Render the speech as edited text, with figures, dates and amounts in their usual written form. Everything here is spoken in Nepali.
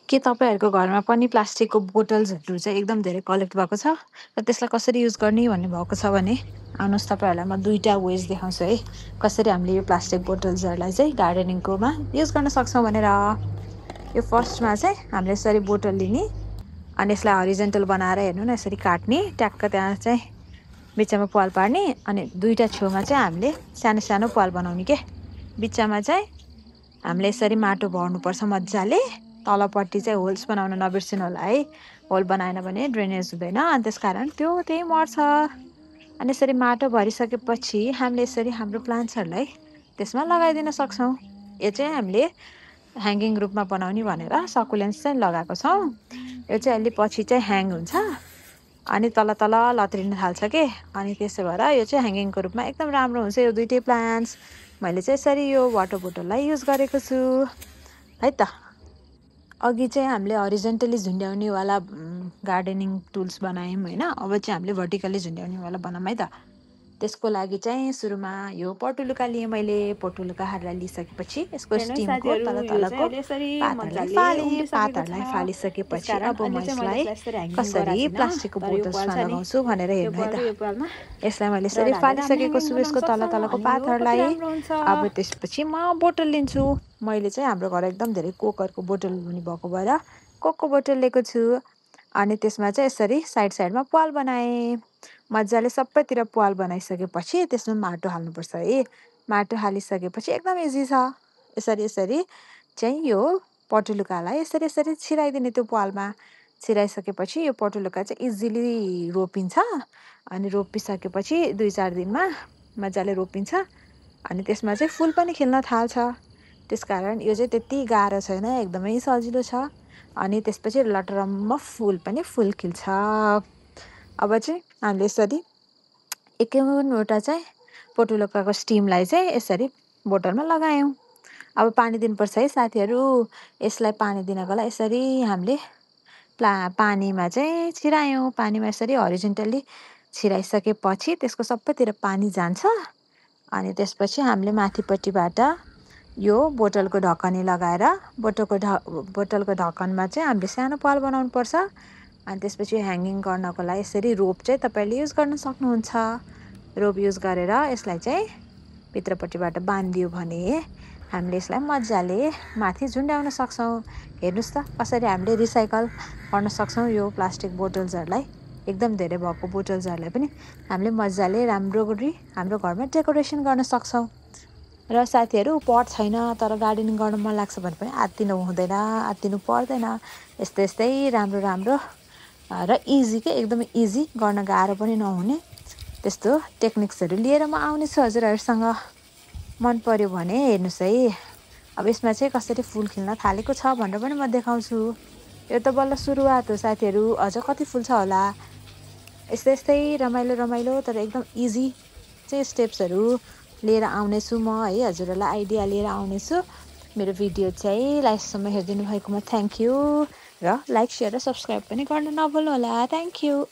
के तपाईँहरूको घरमा पनि प्लास्टिकको बोटल्सहरू चाहिँ एकदम धेरै कलेक्ट भएको छ र त्यसलाई कसरी युज गर्ने भन्ने भएको छ भने आउनुहोस् तपाईँहरूलाई म दुईवटा वेज देखाउँछु है कसरी हामीले यो प्लास्टिक बोटल्सहरूलाई चाहिँ गार्डनिङकोमा युज गर्न सक्छौँ भनेर। यो फर्स्टमा चाहिँ हामीले यसरी बोटल लिने अनि यसलाई हरिजेन्टल बनाएर हेर्नु न यसरी काट्ने ट्याक्क त्यहाँ चाहिँ बिचमा पाल पार्ने अनि दुईवटा छेउमा चाहिँ हामीले सानो सानो पाल बनाउने के बिचमा चाहिँ हामीले यसरी माटो भर्नुपर्छ मजाले। तलपट्टि चाहिँ होल्स बनाउन नबिर्सिनु होला है, होल बनाएन भने ड्रेनेज हुँदैन अनि त्यसकारण त्यो त्यही मर्छ। अनि यसरी माटो भरिसकेपछि हामीले यसरी हाम्रो प्लान्ट्सहरूलाई त्यसमा लगाइदिन सक्छौँ। यो चाहिँ हामीले ह्याङ्गिङ रूपमा बनाउने भनेर सकुलेन्ट्स चाहिँ लगाएको छौँ। यो चाहिँ अलि पछि चाहिँ ह्याङ हुन्छ अनि तल तल लत्रिन थाल्छ के, अनि त्यसो भएर यो चाहिँ ह्याङ्गिङको रूपमा एकदम राम्रो हुन्छ यो दुईटै प्लान्ट्स। मैले चाहिँ यसरी यो वाटर बोटललाई युज गरेको छु है त। अघि चाहिँ हामीले हरिजेन्टली झुन्ड्याउनेवाला गार्डनिङ टुल्स बनायौँ होइन, अब चाहिँ हामीले भर्टिकली झुन्ड्याउनेवाला बनाऊँ है त। त्यसको लागि चाहिँ सुरुमा यो पटुलुका लिएँ मैले। पटुलुकाहरूलाई लिइसकेपछि यसको स्टिमको तल तलको पातहरूलाई फालिसकेपछि अब म यसलाई कसरी प्लास्टिकको बोटल्समा लगाउँछु भनेर हेर्नु है त। यसलाई मैले यसरी फालिसकेको छु यसको तल तलको पातहरूलाई। अब त्यसपछि म बोटल लिन्छु। मैले चाहिँ हाम्रो घर एकदम धेरै कोकरको बोटल हुने भएको भएर कोकको बोटल लिएको छु। अनि त्यसमा चाहिँ यसरी साइड साइडमा पाल बनाएँ। मजाले सबैतिर पाल बनाइसकेपछि त्यसमा माटो हाल्नुपर्छ है। माटो हालिसकेपछि एकदम इजी छ। यसरी यसरी चाहिँ यो पटुलुकालाई यसरी यसरी छिराइदिने त्यो पालमा। छिराइसकेपछि यो पटुलुका चाहिँ इजिली रोपिन्छ अनि रोपिसकेपछि 2-4 दिनमा मजाले रोपिन्छ अनि त्यसमा चाहिँ फुल पनि खिल्न थाल्छ। त्यसकारण यो चाहिँ त्यति गाह्रो छैन, एकदमै सजिलो छ। अनि त्यसपछि लटरम्म फुल पनि फुल खिल्छ। अब चाहिँ हामीले यसरी एकाउन्नवटा चाहिँ पटुलुकाको स्टिमलाई चाहिँ यसरी बोटलमा लगायौँ। अब पानी दिनुपर्छ है साथीहरू। यसलाई पानी दिनको लागि यसरी हामीले पानीमा चाहिँ छिरायौँ। पानीमा यसरी हरिजेन्टली छिराइसकेपछि त्यसको सबैतिर पानी जान्छ अनि त्यसपछि हामीले माथिपट्टिबाट यो बोटलको ढकनी लगाएर बोटलको ढक्कनमा चाहिँ हामीले सानो पाल बनाउनुपर्छ। अनि त्यसपछि ह्याङ्गिङ गर्नको लागि यसरी रोप चाहिँ तपाईँले युज गर्न सक्नुहुन्छ। रोप युज गरेर यसलाई चाहिँ भित्रपट्टिबाट बाँधिदियो भने हामीले यसलाई मजाले माथि झुन्ड्याउन सक्छौँ। हेर्नुहोस् त कसरी हामीले रिसाइकल गर्न सक्छौँ यो प्लास्टिक बोटल्सहरूलाई। एकदम धेरै भएको बोटल्सहरूलाई पनि हामीले मजाले राम्रो गरी हाम्रो घरमा डेकोरेसन गर्न सक्छौँ। र साथीहरू पट छैन तर गार्डनिङ गर्न मन लाग्छ भने पनि आत्तिनु हुँदैन, आत्तिनु पर्दैन। यस्तै यस्तै राम्रो राम्रो र इजी के एकदमै इजी, गर्न गाह्रो पनि नहुने त्यस्तो टेक्निक्सहरू लिएर म आउनेछु हजुरहरूसँग। मन पर्यो भने हेर्नुहोस् है। अब यसमा चाहिँ कसरी फुल खिल्न थालेको छ भनेर पनि म देखाउँछु। यो त बल्ल सुरुवात हो साथीहरू, अझ कति फुल छ होला। यस्तै यस्तै रमाइलो रमाइलो तर एकदम इजी चाहिँ स्टेप्सहरू लिएर आउनेछु म है, हजुरहरूलाई आइडिया लिएर आउनेछु। मेरो भिडियो चाहिँ लास्टसम्म हेरिदिनु भएकोमा थ्याङ्क यू र लाइक, सेयर र सब्सक्राइब पनि गर्न नभुल्नु होला। Thank you.